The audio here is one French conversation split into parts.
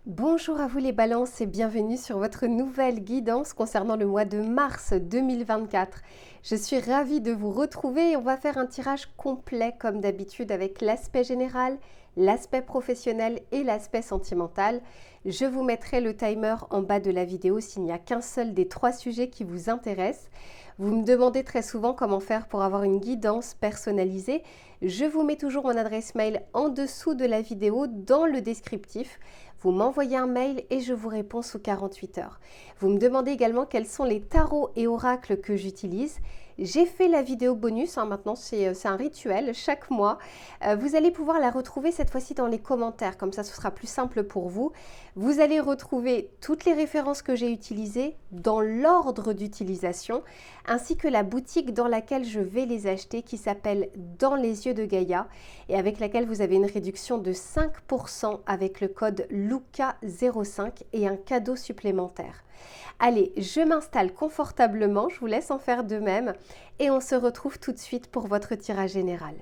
Bonjour à vous les balances et bienvenue sur votre nouvelle guidance concernant le mois de mars 2024. Je suis ravie de vous retrouver et on va faire un tirage complet comme d'habitude avec l'aspect général, l'aspect professionnel et l'aspect sentimental. Je vous mettrai le timer en bas de la vidéo s'il n'y a qu'un seul des trois sujets qui vous intéressent. Vous me demandez très souvent comment faire pour avoir une guidance personnalisée. Je vous mets toujours mon adresse mail en dessous de la vidéo dans le descriptif. Vous m'envoyez un mail et je vous réponds sous 48 heures. Vous me demandez également quels sont les tarots et oracles que j'utilise. J'ai fait la vidéo bonus, maintenant c'est un rituel chaque mois. Vous allez pouvoir la retrouver cette fois-ci dans les commentaires, comme ça ce sera plus simple pour vous. Vous allez retrouver toutes les références que j'ai utilisées dans l'ordre d'utilisation, ainsi que la boutique dans laquelle je vais les acheter qui s'appelle Dans les yeux de Gaïa et avec laquelle vous avez une réduction de 5% avec le code LUCA05 et un cadeau supplémentaire. Allez, je m'installe confortablement, je vous laisse en faire de même et on se retrouve tout de suite pour votre tirage général.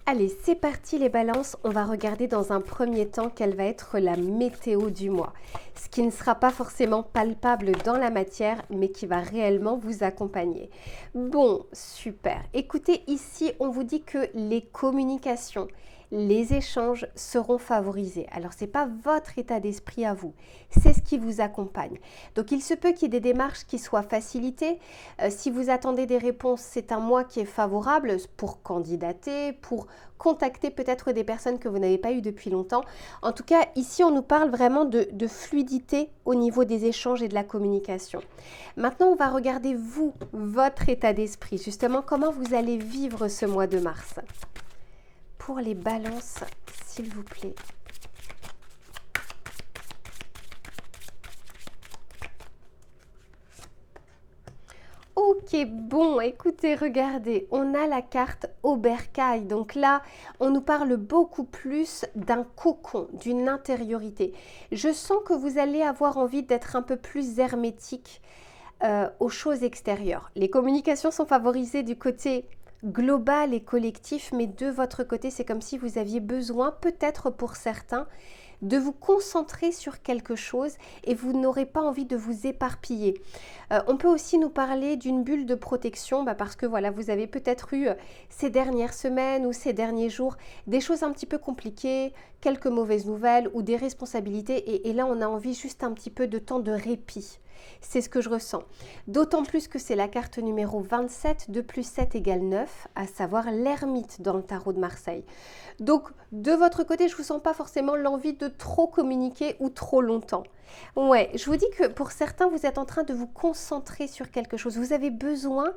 Allez, c'est parti les balances, on va regarder dans un premier temps quelle va être la météo du mois. Ce qui ne sera pas forcément palpable dans la matière, mais qui va réellement vous accompagner. Bon, super. Écoutez, ici, on vous dit que les communications, les échanges seront favorisés. Alors, ce n'est pas votre état d'esprit à vous, c'est ce qui vous accompagne. Donc, il se peut qu'il y ait des démarches qui soient facilitées. Si vous attendez des réponses, c'est un mois qui est favorable pour candidater, pour contacter peut-être des personnes que vous n'avez pas eues depuis longtemps. En tout cas, ici, on nous parle vraiment de fluidité au niveau des échanges et de la communication. Maintenant, on va regarder vous, votre état d'esprit, justement, comment vous allez vivre ce mois de mars. Pour les balances, s'il vous plaît. Ok, bon, écoutez, regardez, on a la carte Oberkaï. Donc là, on nous parle beaucoup plus d'un cocon, d'une intériorité. Je sens que vous allez avoir envie d'être un peu plus hermétique aux choses extérieures. Les communications sont favorisées du côté global et collectif, mais de votre côté, c'est comme si vous aviez besoin, peut-être pour certains, de vous concentrer sur quelque chose et vous n'aurez pas envie de vous éparpiller. On peut aussi nous parler d'une bulle de protection parce que voilà, vous avez peut-être eu ces dernières semaines ou ces derniers jours des choses un petit peu compliquées, quelques mauvaises nouvelles ou des responsabilités et là on a envie juste un petit peu de temps de répit. C'est ce que je ressens. D'autant plus que c'est la carte numéro 27, 2 plus 7 égale 9, à savoir l'ermite dans le tarot de Marseille. Donc, de votre côté, je ne vous sens pas forcément l'envie de trop communiquer ou trop longtemps. Ouais, je vous dis que pour certains, vous êtes en train de vous concentrer sur quelque chose. Vous avez besoin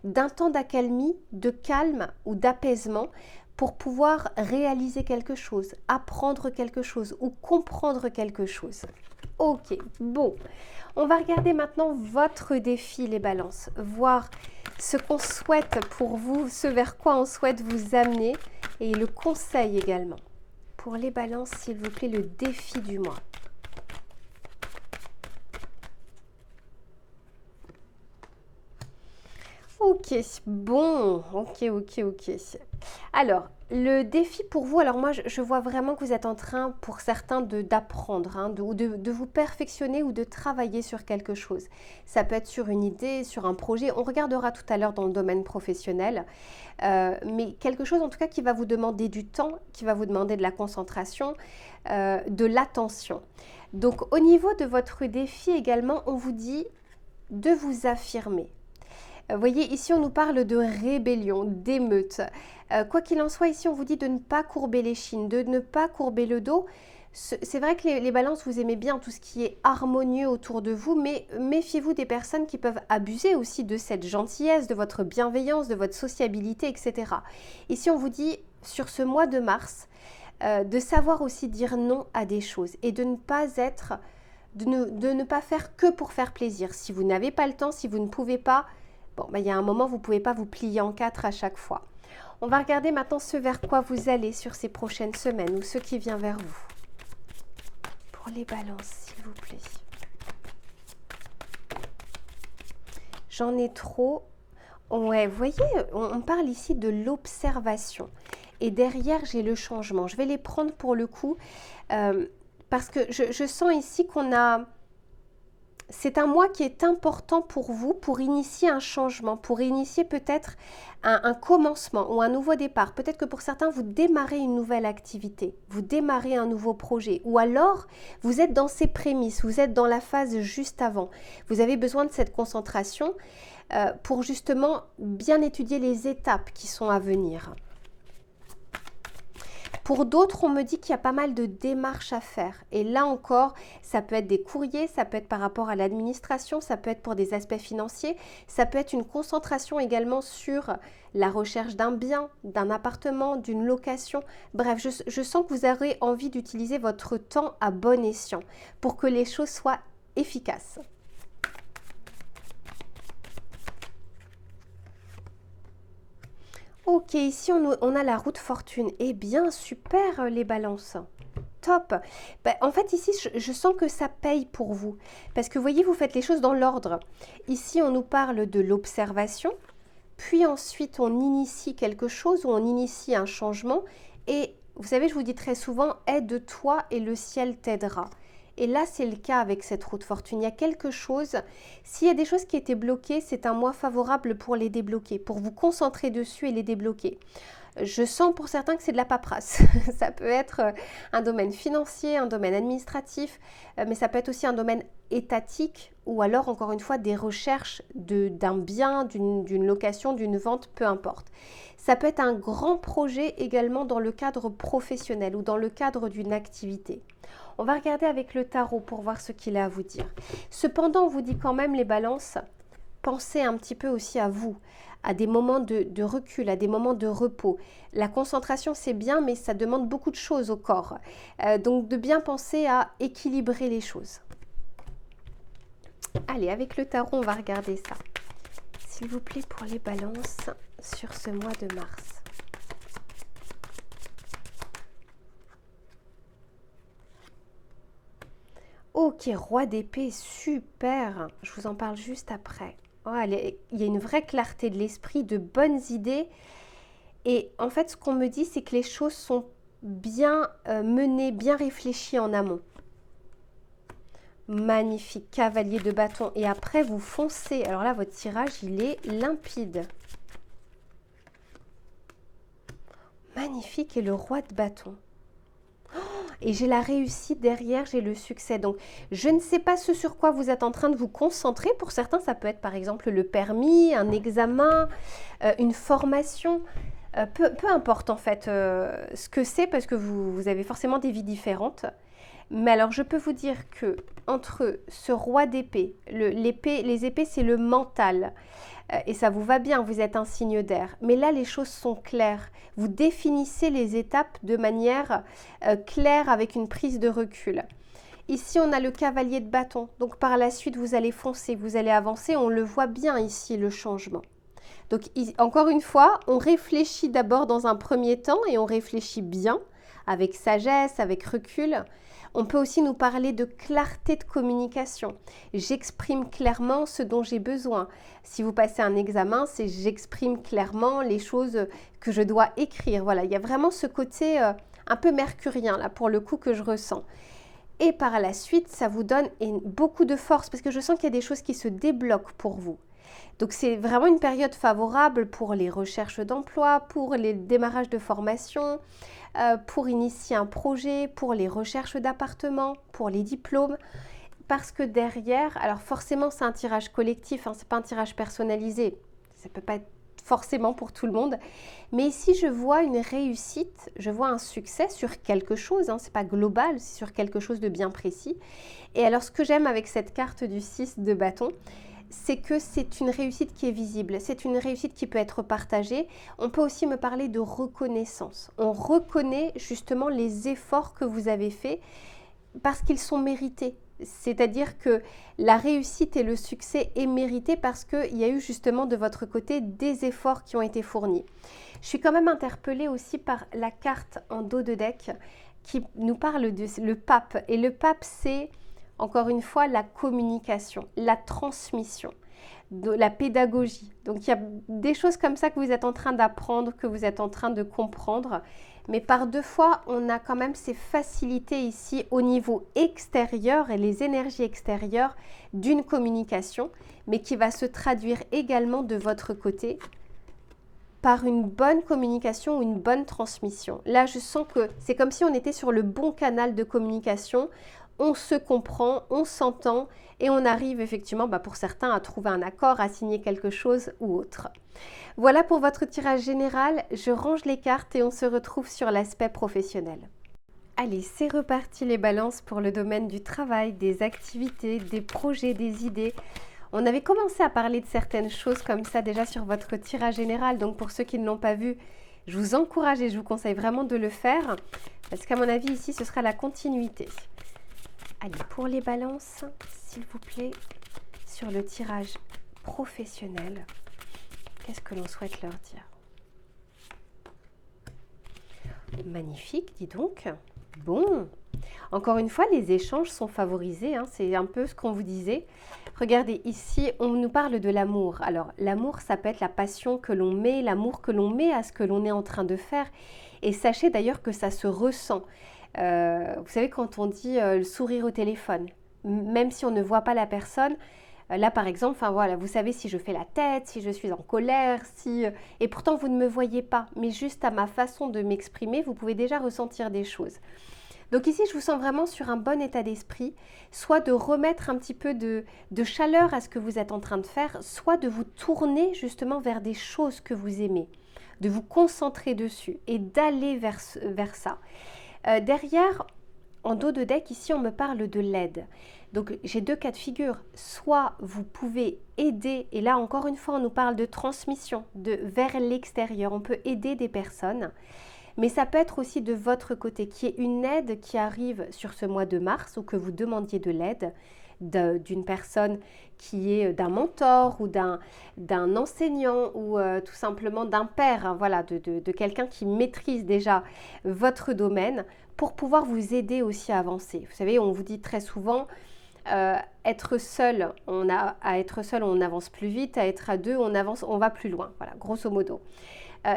d'un temps d'accalmie, de calme ou d'apaisement pour pouvoir réaliser quelque chose, apprendre quelque chose ou comprendre quelque chose. Ok, bon. On va regarder maintenant votre défi, les balances. Voir ce qu'on souhaite pour vous, ce vers quoi on souhaite vous amener et le conseil également. Pour les balances, s'il vous plaît, le défi du mois. Ok, bon, ok. Alors, le défi pour vous, alors moi je vois vraiment que vous êtes en train, pour certains, d'apprendre, de vous perfectionner ou de travailler sur quelque chose. Ça peut être sur une idée, sur un projet, on regardera tout à l'heure dans le domaine professionnel, mais quelque chose en tout cas qui va vous demander du temps, qui va vous demander de la concentration, de l'attention. Donc au niveau de votre défi également, on vous dit de vous affirmer. Vous voyez, ici on nous parle de rébellion, d'émeute. Quoi qu'il en soit, ici on vous dit de ne pas courber les chines, de ne pas courber le dos. C'est vrai que les balances, vous aimez bien tout ce qui est harmonieux autour de vous, mais méfiez-vous des personnes qui peuvent abuser aussi de cette gentillesse, de votre bienveillance, de votre sociabilité, etc. Ici on vous dit, sur ce mois de mars, de savoir aussi dire non à des choses et de ne pas être, de ne pas faire que pour faire plaisir. Si vous n'avez pas le temps, si vous ne pouvez pas, bon, il y a un moment, vous ne pouvez pas vous plier en quatre à chaque fois. On va regarder maintenant ce vers quoi vous allez sur ces prochaines semaines ou ce qui vient vers vous. Pour les balances, s'il vous plaît. J'en ai trop. Ouais, vous voyez, on parle ici de l'observation. Et derrière, j'ai le changement. Je vais les prendre pour le coup. parce que je sens ici qu'on a... C'est un mois qui est important pour vous, pour initier un changement, pour initier peut-être un commencement ou un nouveau départ. Peut-être que pour certains, vous démarrez une nouvelle activité, vous démarrez un nouveau projet, ou alors vous êtes dans ces prémices, vous êtes dans la phase juste avant. Vous avez besoin de cette concentration pour justement bien étudier les étapes qui sont à venir. Pour d'autres, on me dit qu'il y a pas mal de démarches à faire. Et là encore, ça peut être des courriers, ça peut être par rapport à l'administration, ça peut être pour des aspects financiers, ça peut être une concentration également sur la recherche d'un bien, d'un appartement, d'une location. Bref, je sens que vous aurez envie d'utiliser votre temps à bon escient pour que les choses soient efficaces. Ok, ici on a la roue de fortune. Eh bien, super les balances. Top. En fait, ici, je sens que ça paye pour vous. Parce que vous voyez, vous faites les choses dans l'ordre. Ici, on nous parle de l'observation. Puis ensuite, on initie quelque chose ou on initie un changement. Et vous savez, je vous dis très souvent, aide-toi et le ciel t'aidera. Et là, c'est le cas avec cette roue de fortune. Il y a quelque chose, s'il y a des choses qui étaient bloquées, c'est un mois favorable pour les débloquer, pour vous concentrer dessus et les débloquer. Je sens pour certains que c'est de la paperasse. Ça peut être un domaine financier, un domaine administratif, mais ça peut être aussi un domaine étatique ou alors, encore une fois, des recherches d'un bien, d'une location, d'une vente, peu importe. Ça peut être un grand projet également dans le cadre professionnel ou dans le cadre d'une activité. On va regarder avec le tarot pour voir ce qu'il a à vous dire. Cependant, on vous dit quand même les balances, pensez un petit peu aussi à vous, à des moments de recul, à des moments de repos. La concentration, c'est bien, mais ça demande beaucoup de choses au corps. Donc, de bien penser à équilibrer les choses. Allez, avec le tarot, on va regarder ça. S'il vous plaît, pour les balances sur ce mois de mars. Ok, roi d'épée, super. Je vous en parle juste après. Oh, il y a une vraie clarté de l'esprit, de bonnes idées. Et en fait, ce qu'on me dit, c'est que les choses sont bien menées, bien réfléchies en amont. Magnifique, cavalier de bâton. Et après, vous foncez. Alors là, votre tirage, il est limpide. Magnifique, et le roi de bâton. Et j'ai la réussite derrière, j'ai le succès. Donc, je ne sais pas ce sur quoi vous êtes en train de vous concentrer. Pour certains, ça peut être par exemple le permis, un examen, une formation. Peu importe en fait ce que c'est parce que vous avez forcément des vies différentes. Mais alors, je peux vous dire que entre ce roi d'épée, les épées, c'est le mental. Et ça vous va bien, vous êtes un signe d'air. Mais là, les choses sont claires. Vous définissez les étapes de manière claire avec une prise de recul. Ici, on a le cavalier de bâton. Donc, par la suite, vous allez foncer, vous allez avancer. On le voit bien ici, le changement. Donc, encore une fois, on réfléchit d'abord dans un premier temps et on réfléchit bien, avec sagesse, avec recul. On peut aussi nous parler de clarté de communication. J'exprime clairement ce dont j'ai besoin. Si vous passez un examen, c'est j'exprime clairement les choses que je dois écrire. Voilà, il y a vraiment ce côté un peu mercurien là pour le coup que je ressens. Et par la suite, ça vous donne beaucoup de force parce que je sens qu'il y a des choses qui se débloquent pour vous. Donc c'est vraiment une période favorable pour les recherches d'emploi, pour les démarrages de formation, pour initier un projet, pour les recherches d'appartements, pour les diplômes. Parce que derrière, alors forcément c'est un tirage collectif, hein, c'est pas un tirage personnalisé. Ça peut pas être forcément pour tout le monde. Mais ici je vois une réussite, je vois un succès sur quelque chose, hein, c'est pas global, c'est sur quelque chose de bien précis. Et alors ce que j'aime avec cette carte du 6 de bâton, c'est que c'est une réussite qui est visible, c'est une réussite qui peut être partagée. On peut aussi me parler de reconnaissance. On reconnaît justement les efforts que vous avez faits parce qu'ils sont mérités. C'est-à-dire que la réussite et le succès est mérité parce qu'il y a eu justement de votre côté des efforts qui ont été fournis. Je suis quand même interpellée aussi par la carte en dos de deck qui nous parle de le pape. Et le pape, c'est encore une fois la communication, la transmission, de la pédagogie. Donc il y a des choses comme ça que vous êtes en train d'apprendre, que vous êtes en train de comprendre. mais par deux fois, on a quand même ces facilités ici au niveau extérieur et les énergies extérieures d'une communication, mais qui va se traduire également de votre côté par une bonne communication ou une bonne transmission. Là, je sens que c'est comme si on était sur le bon canal de communication, on se comprend, on s'entend et on arrive effectivement, pour certains, à trouver un accord, à signer quelque chose ou autre. Voilà pour votre tirage général, je range les cartes et on se retrouve sur l'aspect professionnel. Allez, c'est reparti les balances pour le domaine du travail, des activités, des projets, des idées. On avait commencé à parler de certaines choses comme ça déjà sur votre tirage général, donc pour ceux qui ne l'ont pas vu, je vous encourage et je vous conseille vraiment de le faire, parce qu'à mon avis ici ce sera la continuité. Allez, pour les balances, s'il vous plaît, sur le tirage professionnel, qu'est-ce que l'on souhaite leur dire? Magnifique, dis donc. Bon, encore une fois, les échanges sont favorisés, hein, c'est un peu ce qu'on vous disait. Regardez, ici, on nous parle de l'amour. Alors, l'amour, ça peut être la passion que l'on met, l'amour que l'on met à ce que l'on est en train de faire. Et sachez d'ailleurs que ça se ressent. Vous savez, quand on dit le sourire au téléphone, même si on ne voit pas la personne, là par exemple, voilà, vous savez si je fais la tête, si je suis en colère, et pourtant vous ne me voyez pas, mais juste à ma façon de m'exprimer, vous pouvez déjà ressentir des choses. Donc ici, je vous sens vraiment sur un bon état d'esprit, soit de remettre un petit peu de chaleur à ce que vous êtes en train de faire, soit de vous tourner justement vers des choses que vous aimez, de vous concentrer dessus et d'aller vers ça. Derrière, en dos de deck, ici, on me parle de l'aide. Donc, j'ai deux cas de figure. Soit vous pouvez aider, et là, encore une fois, on nous parle de transmission, vers l'extérieur. On peut aider des personnes, mais ça peut être aussi de votre côté, qui est une aide qui arrive sur ce mois de mars, ou que vous demandiez de l'aide d'une personne qui est d'un mentor ou d'un enseignant ou tout simplement d'un père, hein, voilà, de quelqu'un qui maîtrise déjà votre domaine pour pouvoir vous aider aussi à avancer. Vous savez, on vous dit très souvent, être seul, à être seul, on avance plus vite, à être à deux, on va plus loin, voilà, grosso modo.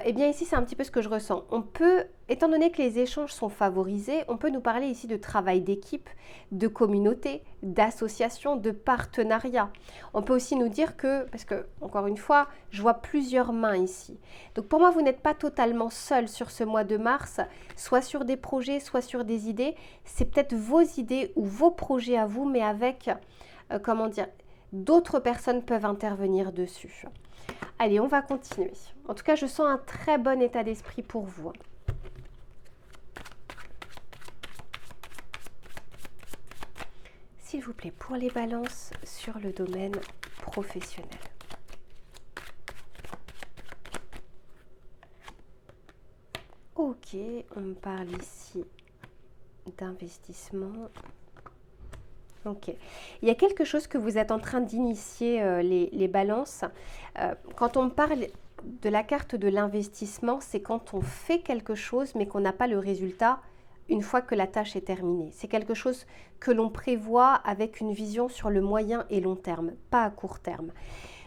Eh bien ici, c'est un petit peu ce que je ressens. On peut, étant donné que les échanges sont favorisés, on peut nous parler ici de travail d'équipe, de communauté, d'association, de partenariat. On peut aussi nous dire que, parce que, encore une fois, je vois plusieurs mains ici. Donc pour moi, vous n'êtes pas totalement seul sur ce mois de mars, soit sur des projets, soit sur des idées. C'est peut-être vos idées ou vos projets à vous, mais avec, comment dire, d'autres personnes peuvent intervenir dessus. Allez, on va continuer. En tout cas, je sens un très bon état d'esprit pour vous. S'il vous plaît, pour les balances sur le domaine professionnel. Ok, on me parle ici d'investissement. Ok. Il y a quelque chose que vous êtes en train d'initier, les balances. Quand on parle de la carte de l'investissement, c'est quand on fait quelque chose mais qu'on n'a pas le résultat une fois que la tâche est terminée. C'est quelque chose que l'on prévoit avec une vision sur le moyen et long terme, pas à court terme.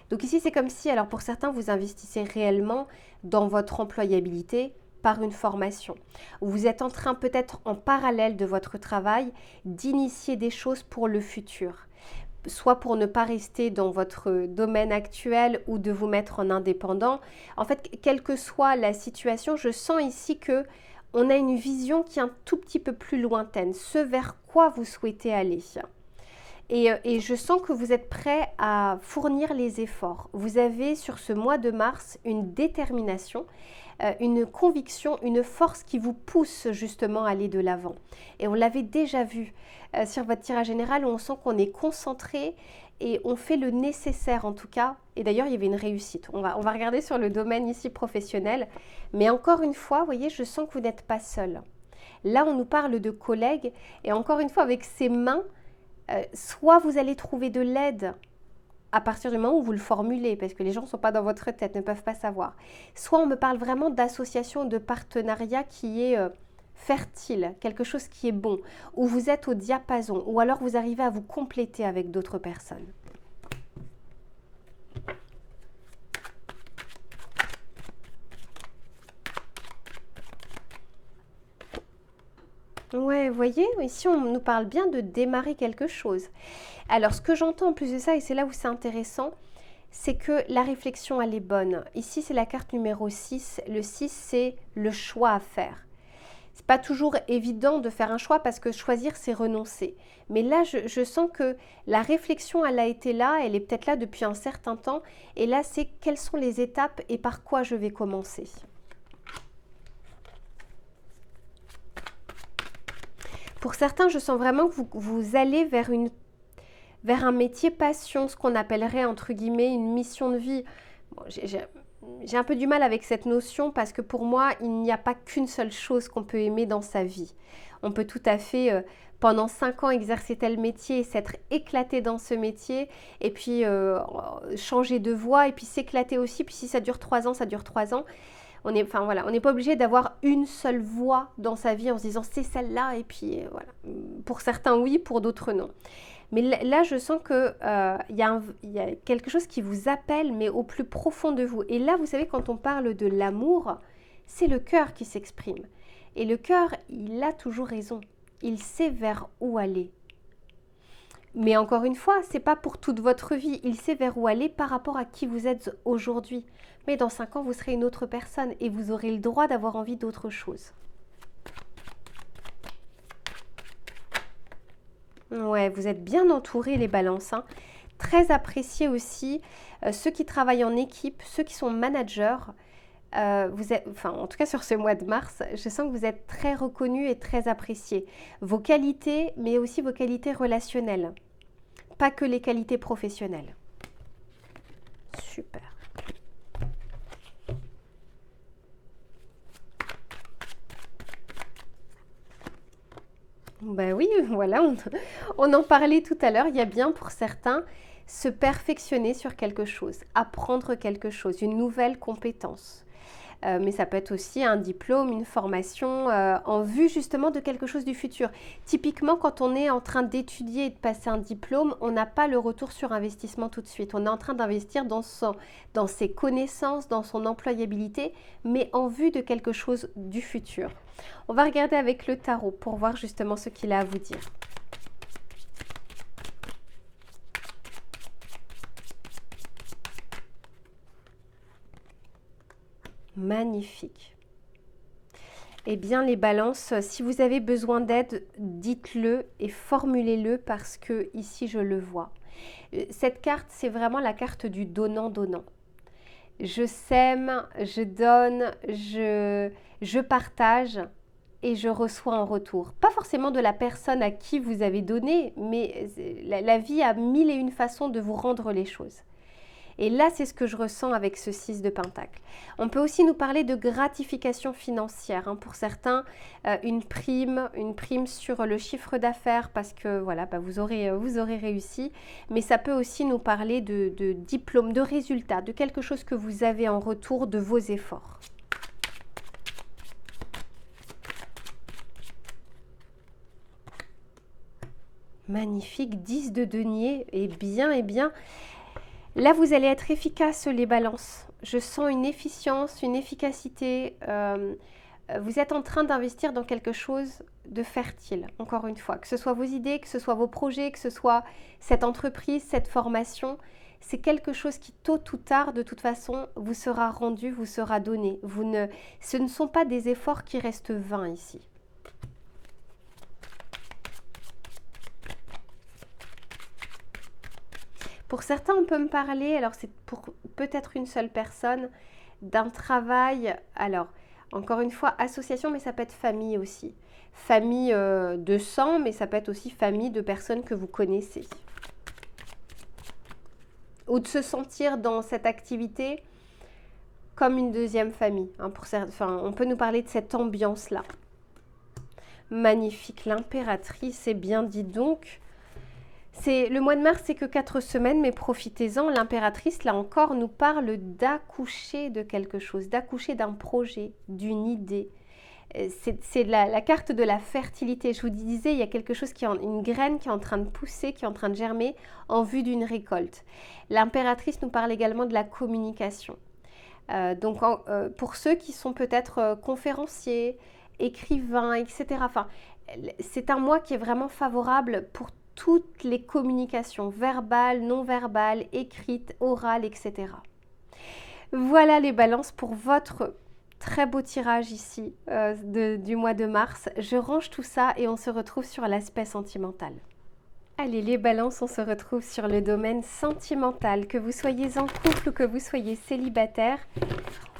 Donc ici, c'est comme si, alors pour certains, vous investissez réellement dans votre employabilité, par une formation. Vous êtes en train peut-être en parallèle de votre travail d'initier des choses pour le futur, soit pour ne pas rester dans votre domaine actuel ou de vous mettre en indépendant. En fait, quelle que soit la situation, je sens ici que on a une vision qui est un tout petit peu plus lointaine, ce vers quoi vous souhaitez aller. Et je sens que vous êtes prêt à fournir les efforts. Vous avez sur ce mois de mars une détermination, une conviction, une force qui vous pousse justement à aller de l'avant. Et on l'avait déjà vu sur votre tirage général où on sent qu'on est concentré et on fait le nécessaire en tout cas. Et d'ailleurs, il y avait une réussite. On va regarder sur le domaine ici professionnel. Mais encore une fois, vous voyez, je sens que vous n'êtes pas seul. Là, on nous parle de collègues et encore une fois, avec ses mains, soit vous allez trouver de l'aide à partir du moment où vous le formulez, parce que les gens ne sont pas dans votre tête, ne peuvent pas savoir. Soit on me parle vraiment d'association, de partenariat qui est fertile, quelque chose qui est bon, où vous êtes au diapason, ou alors vous arrivez à vous compléter avec d'autres personnes. Ouais, vous voyez, ici on nous parle bien de démarrer quelque chose. Alors, ce que j'entends en plus de ça, et c'est là où c'est intéressant, c'est que la réflexion, elle est bonne. Ici, c'est la carte numéro 6. Le 6, c'est le choix à faire. C'est pas toujours évident de faire un choix parce que choisir, c'est renoncer. Mais là, je sens que la réflexion, elle a été là, elle est peut-être là depuis un certain temps. Et là, c'est quelles sont les étapes et par quoi je vais commencer. Pour certains, je sens vraiment que vous allez vers un métier passion, ce qu'on appellerait entre guillemets une mission de vie. Bon, j'ai un peu du mal avec cette notion parce que pour moi, il n'y a pas qu'une seule chose qu'on peut aimer dans sa vie. On peut tout à fait, pendant 5 ans, exercer tel métier et s'être éclaté dans ce métier et puis changer de voie et puis s'éclater aussi. Puis si ça dure 3 ans, ça dure 3 ans. Enfin voilà, on n'est pas obligé d'avoir une seule voie dans sa vie en se disant c'est celle-là et puis voilà. Pour certains oui, pour d'autres non. Mais là, je sens qu'il y a quelque chose qui vous appelle, mais au plus profond de vous. Et là, vous savez, quand on parle de l'amour, c'est le cœur qui s'exprime. Et le cœur, il a toujours raison. Il sait vers où aller. Mais encore une fois, c'est pas pour toute votre vie. Il sait vers où aller par rapport à qui vous êtes aujourd'hui. Mais dans 5 ans, vous serez une autre personne et vous aurez le droit d'avoir envie d'autre chose. Ouais, vous êtes bien entourés les balances, hein. Très appréciés aussi, ceux qui travaillent en équipe, ceux qui sont managers. Vous êtes, enfin, en tout cas sur ce mois de mars, je sens que vous êtes très reconnus et très appréciés. Vos qualités, mais aussi vos qualités relationnelles, pas que les qualités professionnelles. Super. Ben oui, voilà, on en parlait tout à l'heure. Il y a bien pour certains se perfectionner sur quelque chose, apprendre quelque chose, une nouvelle compétence. Mais ça peut être aussi un diplôme, une formation en vue justement de quelque chose du futur. Typiquement, quand on est en train d'étudier et de passer un diplôme, on n'a pas le retour sur investissement tout de suite. On est en train d'investir dans ses connaissances, dans son employabilité, mais en vue de quelque chose du futur. On va regarder avec le tarot pour voir justement ce qu'il a à vous dire. Magnifique. Eh bien les balances, si vous avez besoin d'aide, dites-le et formulez-le parce que ici je le vois. Cette carte, c'est vraiment la carte du donnant-donnant. Je sème, je donne, je partage et je reçois en retour. Pas forcément de la personne à qui vous avez donné, mais la vie a mille et une façons de vous rendre les choses. Et là, c'est ce que je ressens avec ce 6 de Pentacle. On peut aussi nous parler de gratification financière. Hein. Pour certains, une prime sur le chiffre d'affaires parce que voilà, vous aurez réussi. Mais ça peut aussi nous parler de diplôme, de résultats, de quelque chose que vous avez en retour de vos efforts. Magnifique, 10 de denier, et bien, et bien. Là, vous allez être efficace, les balances. Je sens une efficience, une efficacité. Vous êtes en train d'investir dans quelque chose de fertile, encore une fois. Que ce soit vos idées, que ce soit vos projets, que ce soit cette entreprise, cette formation. C'est quelque chose qui, tôt ou tard, de toute façon, vous sera rendu, vous sera donné. Ce ne sont pas des efforts qui restent vains ici. Pour certains, on peut me parler, alors c'est pour peut-être une seule personne, d'un travail, alors encore une fois, association, mais ça peut être famille aussi. Famille de sang, mais ça peut être aussi famille de personnes que vous connaissez. Ou de se sentir dans cette activité comme une deuxième famille. Hein, on peut nous parler de cette ambiance-là. Magnifique, l'impératrice, est bien dit donc. Le mois de mars, c'est que 4 semaines, mais profitez-en. L'impératrice, là encore, nous parle d'accoucher de quelque chose, d'accoucher d'un projet, d'une idée. C'est la carte de la fertilité. Je vous disais, il y a quelque chose une graine qui est en train de pousser, qui est en train de germer en vue d'une récolte. L'impératrice nous parle également de la communication. Pour ceux qui sont peut-être conférenciers, écrivains, etc. Enfin, c'est un mois qui est vraiment favorable pour toutes les communications verbales, non verbales, écrites, orales, etc. Voilà les balances pour votre très beau tirage ici du mois de mars. Je range tout ça et on se retrouve sur l'aspect sentimental. Allez, les balances, on se retrouve sur le domaine sentimental. Que vous soyez en couple ou que vous soyez célibataire,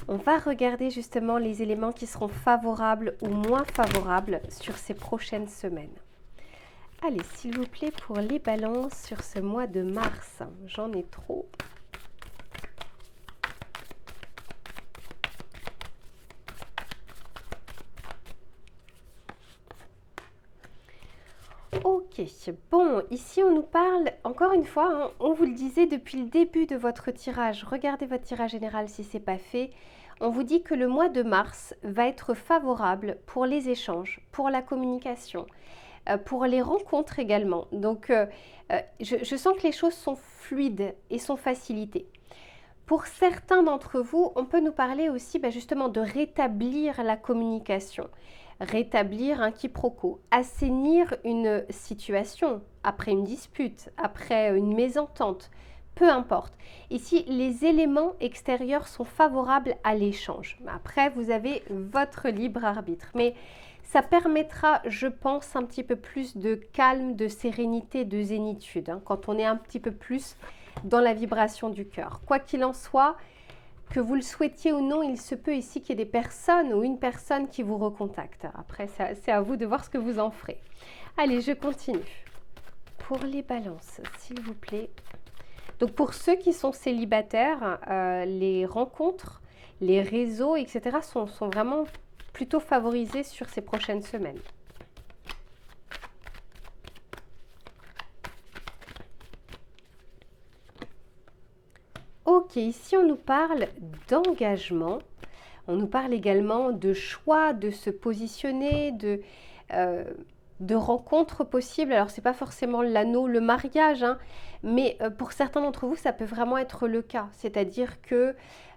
on va regarder justement les éléments qui seront favorables ou moins favorables sur ces prochaines semaines. Allez, s'il vous plaît, pour les balances sur ce mois de mars. J'en ai trop. Ok, bon, ici on nous parle, encore une fois, hein, on vous le disait depuis le début de votre tirage, regardez votre tirage général si ce n'est pas fait, on vous dit que le mois de mars va être favorable pour les échanges, pour la communication, pour les rencontres également. Donc je sens que les choses sont fluides et sont facilitées. Pour certains d'entre vous, on peut nous parler aussi justement de rétablir la communication. Rétablir un quiproquo, assainir une situation après une dispute, après une mésentente, peu importe. Ici, les éléments extérieurs sont favorables à l'échange. Après, vous avez votre libre arbitre, mais ça permettra, je pense, un petit peu plus de calme, de sérénité, de zénitude, hein, quand on est un petit peu plus dans la vibration du cœur. Quoi qu'il en soit, que vous le souhaitiez ou non, il se peut ici qu'il y ait des personnes ou une personne qui vous recontacte. Après, c'est à vous de voir ce que vous en ferez. Allez, je continue. Pour les balances, s'il vous plaît. Donc, pour ceux qui sont célibataires, les rencontres, les réseaux, etc. sont vraiment plutôt favorisés sur ces prochaines semaines. Ok, ici on nous parle d'engagement, on nous parle également de choix, de se positionner, de rencontres possibles. Alors, ce n'est pas forcément l'anneau, le mariage, hein, mais pour certains d'entre vous, ça peut vraiment être le cas. C'est-à-dire que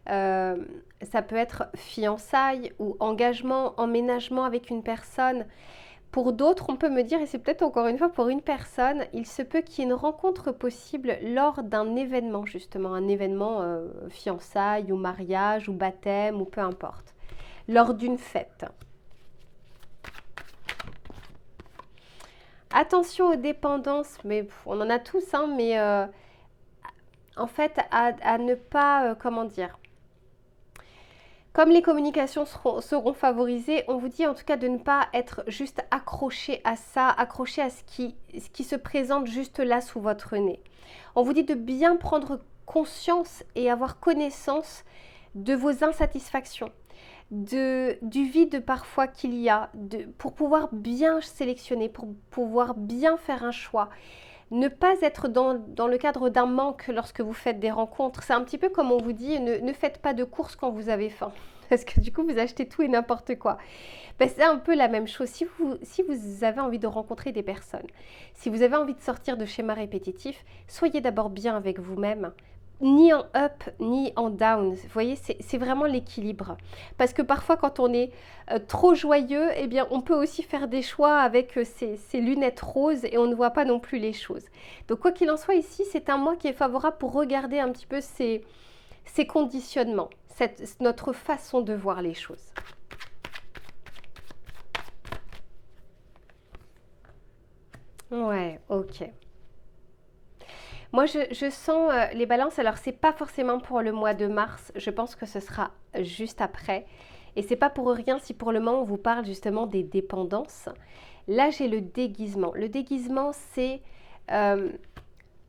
ça peut être fiançailles ou engagement, emménagement avec une personne. Pour d'autres, on peut me dire, et c'est peut-être encore une fois pour une personne, il se peut qu'il y ait une rencontre possible lors d'un événement, justement, un événement fiançailles ou mariage ou baptême ou peu importe, lors d'une fête. Attention aux dépendances, mais on en a tous, hein, mais en fait, à ne pas, comment dire, comme les communications seront favorisées, on vous dit en tout cas de ne pas être juste accroché à ça, accroché à ce qui se présente juste là sous votre nez. On vous dit de bien prendre conscience et avoir connaissance de vos insatisfactions, du vide parfois qu'il y a, pour pouvoir bien sélectionner, pour pouvoir bien faire un choix. Ne pas être dans le cadre d'un manque lorsque vous faites des rencontres. C'est un petit peu comme on vous dit, ne faites pas de courses quand vous avez faim. Parce que du coup, vous achetez tout et n'importe quoi. C'est un peu la même chose. Si vous avez envie de rencontrer des personnes, si vous avez envie de sortir de schémas répétitifs, soyez d'abord bien avec vous-même. Ni en up, ni en down. Vous voyez, c'est vraiment l'équilibre. Parce que parfois, quand on est trop joyeux, eh bien, on peut aussi faire des choix avec ces lunettes roses et on ne voit pas non plus les choses. Donc, quoi qu'il en soit, ici, c'est un mois qui est favorable pour regarder un petit peu ces conditionnements, notre façon de voir les choses. Ouais, ok. Moi, je sens les balances. Alors, c'est pas forcément pour le mois de mars. Je pense que ce sera juste après. Et c'est pas pour rien si pour le moment on vous parle justement des dépendances. Là, j'ai le déguisement. Le déguisement, c'est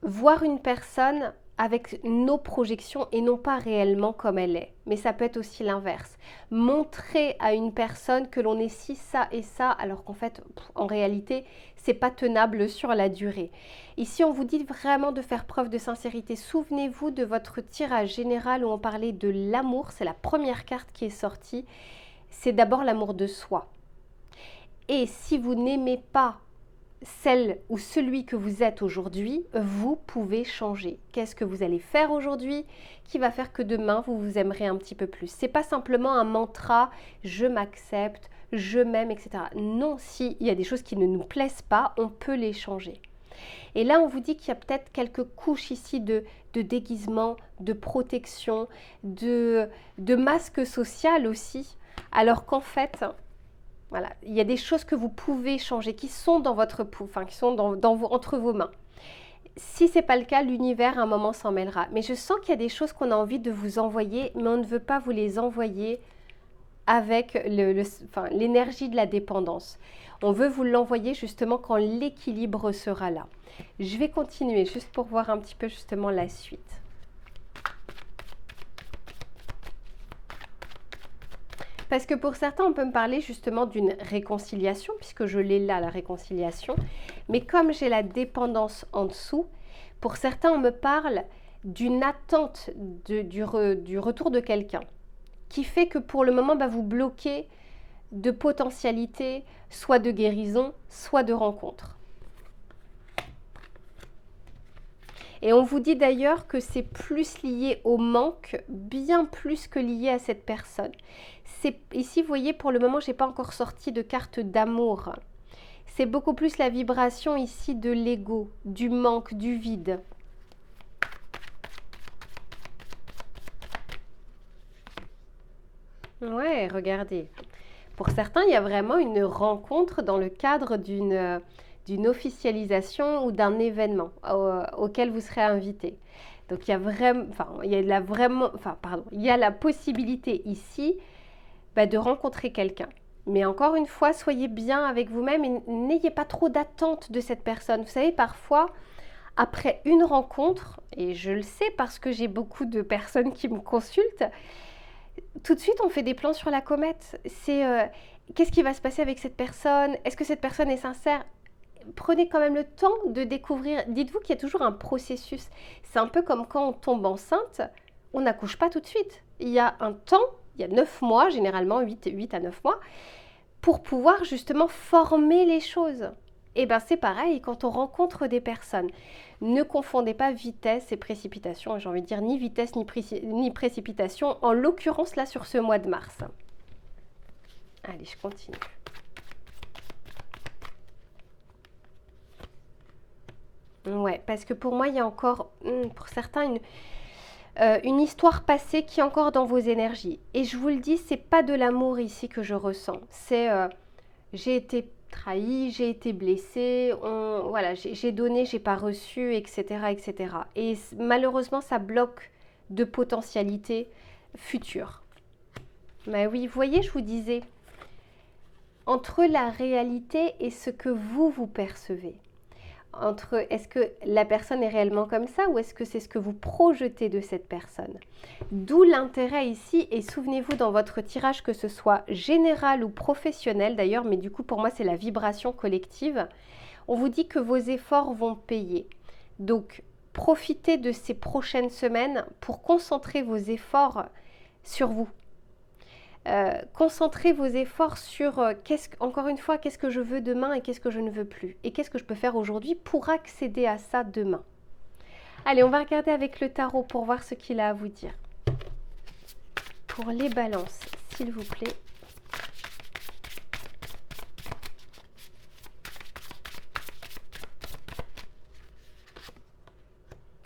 voir une personne avec nos projections et non pas réellement comme elle est. Mais ça peut être aussi l'inverse. Montrer à une personne que l'on est ci, ça et ça, alors qu'en fait, en réalité, c'est pas tenable sur la durée. Ici, on vous dit vraiment de faire preuve de sincérité. Souvenez-vous de votre tirage général où on parlait de l'amour. C'est la première carte qui est sortie. C'est d'abord l'amour de soi. Et si vous n'aimez pas celle ou celui que vous êtes aujourd'hui, vous pouvez changer. Qu'est-ce que vous allez faire aujourd'hui qui va faire que demain vous vous aimerez un petit peu plus? C'est pas simplement un mantra, je m'accepte, je m'aime, etc. Non, s'il y a des choses qui ne nous plaisent pas, on peut les changer. Et là, on vous dit qu'il y a peut-être quelques couches ici de déguisement, de protection, de masque social aussi, alors qu'en fait, voilà, il y a des choses que vous pouvez changer, qui sont dans votre qui sont entre vos mains. Si ce n'est pas le cas, l'univers à un moment s'en mêlera. Mais je sens qu'il y a des choses qu'on a envie de vous envoyer, mais on ne veut pas vous les envoyer avec l'énergie de la dépendance. On veut vous l'envoyer justement quand l'équilibre sera là. Je vais continuer juste pour voir un petit peu justement la suite. Parce que pour certains, on peut me parler justement d'une réconciliation, puisque je l'ai là, la réconciliation. Mais comme j'ai la dépendance en dessous, pour certains, on me parle d'une attente du retour de quelqu'un, qui fait que pour le moment, vous bloquez de potentialités, soit de guérison, soit de rencontre. Et on vous dit d'ailleurs que c'est plus lié au manque, bien plus que lié à cette personne. Ici, vous voyez, pour le moment, je n'ai pas encore sorti de carte d'amour. C'est beaucoup plus la vibration ici de l'ego, du manque, du vide. Ouais, regardez. Pour certains, il y a vraiment une rencontre dans le cadre d'une officialisation ou d'un événement auquel vous serez invité. Donc il y a il y a la possibilité ici de rencontrer quelqu'un. Mais encore une fois, soyez bien avec vous-même et n'ayez pas trop d'attente de cette personne. Vous savez, parfois, après une rencontre, et je le sais parce que j'ai beaucoup de personnes qui me consultent, tout de suite, on fait des plans sur la comète. C'est qu'est-ce qui va se passer avec cette personne? Est-ce que cette personne est sincère? Prenez quand même le temps de découvrir. Dites-vous qu'il y a toujours un processus. C'est un peu comme quand on tombe enceinte, on n'accouche pas tout de suite. Il y a un temps, il y a 9 mois, généralement 8 à 9 mois, pour pouvoir justement former les choses. Et bien c'est pareil quand on rencontre des personnes. Ne confondez pas vitesse et précipitation, j'ai envie de dire ni vitesse ni précipitation, en l'occurrence là sur ce mois de mars. Allez, je continue. Ouais, parce que pour moi, il y a encore, pour certains, une histoire passée qui est encore dans vos énergies. Et je vous le dis, c'est pas de l'amour ici que je ressens. C'est j'ai été trahie, j'ai été blessée, voilà, j'ai donné, j'ai pas reçu, etc., etc. Et malheureusement, ça bloque de potentialités futures. Mais oui, vous voyez, je vous disais, entre la réalité et ce que vous percevez, entre est-ce que la personne est réellement comme ça ou est-ce que c'est ce que vous projetez de cette personne. D'où l'intérêt ici, et souvenez-vous dans votre tirage que ce soit général ou professionnel d'ailleurs, mais du coup pour moi c'est la vibration collective, on vous dit que vos efforts vont payer. Donc profitez de ces prochaines semaines pour concentrer vos efforts sur vous. Concentrez vos efforts sur, encore une fois, qu'est-ce que je veux demain et qu'est-ce que je ne veux plus. Et qu'est-ce que je peux faire aujourd'hui pour accéder à ça demain. Allez, on va regarder avec le tarot pour voir ce qu'il a à vous dire. Pour les balances, s'il vous plaît.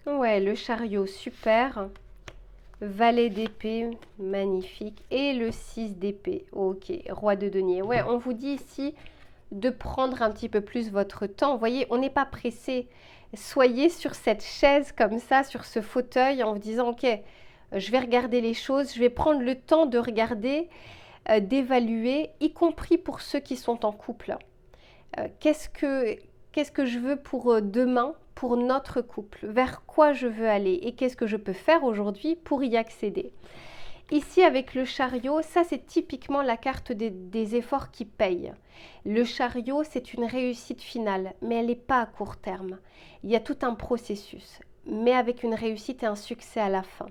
Ouais, le chariot, super. Valet d'épée, magnifique. Et le 6 d'épée. Ok, roi de denier. Ouais, on vous dit ici de prendre un petit peu plus votre temps. Vous voyez, on n'est pas pressé. Soyez sur cette chaise comme ça, sur ce fauteuil, en vous disant, ok, je vais regarder les choses, je vais prendre le temps de regarder, d'évaluer, y compris pour ceux qui sont en couple. Qu'est-ce que je veux pour demain, pour notre couple, vers quoi je veux aller et qu'est-ce que je peux faire aujourd'hui pour y accéder. Ici avec le chariot, ça c'est typiquement la carte des efforts qui payent. Le chariot c'est une réussite finale, mais elle n'est pas à court terme. Il y a tout un processus, mais avec une réussite et un succès à la fin.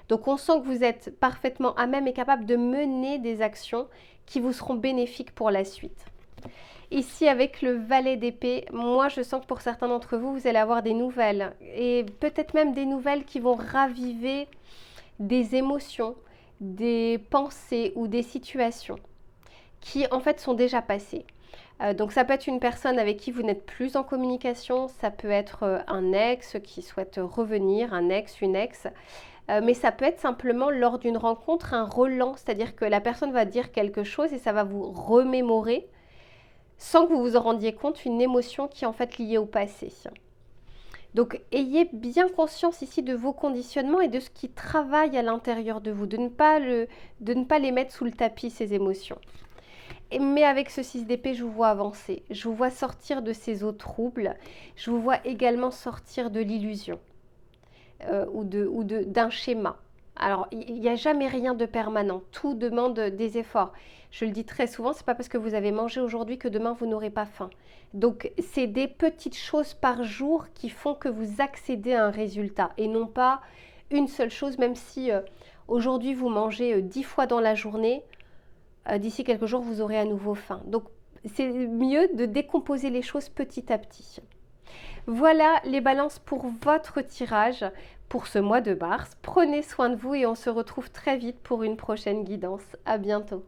Donc on sent que vous êtes parfaitement à même et capable de mener des actions qui vous seront bénéfiques pour la suite. Ici, avec le valet d'épée, moi, je sens que pour certains d'entre vous, vous allez avoir des nouvelles. Et peut-être même des nouvelles qui vont raviver des émotions, des pensées ou des situations qui en fait sont déjà passées. Donc ça peut être une personne avec qui vous n'êtes plus en communication, ça peut être un ex qui souhaite revenir, un ex, une ex, mais ça peut être simplement lors d'une rencontre un relent, c'est-à-dire que la personne va dire quelque chose et ça va vous remémorer, sans que vous vous en rendiez compte, une émotion qui est en fait liée au passé. Donc ayez bien conscience ici de vos conditionnements et de ce qui travaille à l'intérieur de vous, de ne pas les mettre sous le tapis, ces émotions. Mais avec ce 6 d'épée, je vous vois avancer, je vous vois sortir de ces eaux troubles, je vous vois également sortir de l'illusion d'un schéma. Alors, il n'y a jamais rien de permanent, tout demande des efforts. Je le dis très souvent, c'est pas parce que vous avez mangé aujourd'hui que demain vous n'aurez pas faim. Donc, c'est des petites choses par jour qui font que vous accédez à un résultat et non pas une seule chose, même si aujourd'hui vous mangez 10 fois dans la journée, d'ici quelques jours vous aurez à nouveau faim. Donc, c'est mieux de décomposer les choses petit à petit. Voilà les balances pour votre tirage pour ce mois de mars. Prenez soin de vous et on se retrouve très vite pour une prochaine guidance. À bientôt.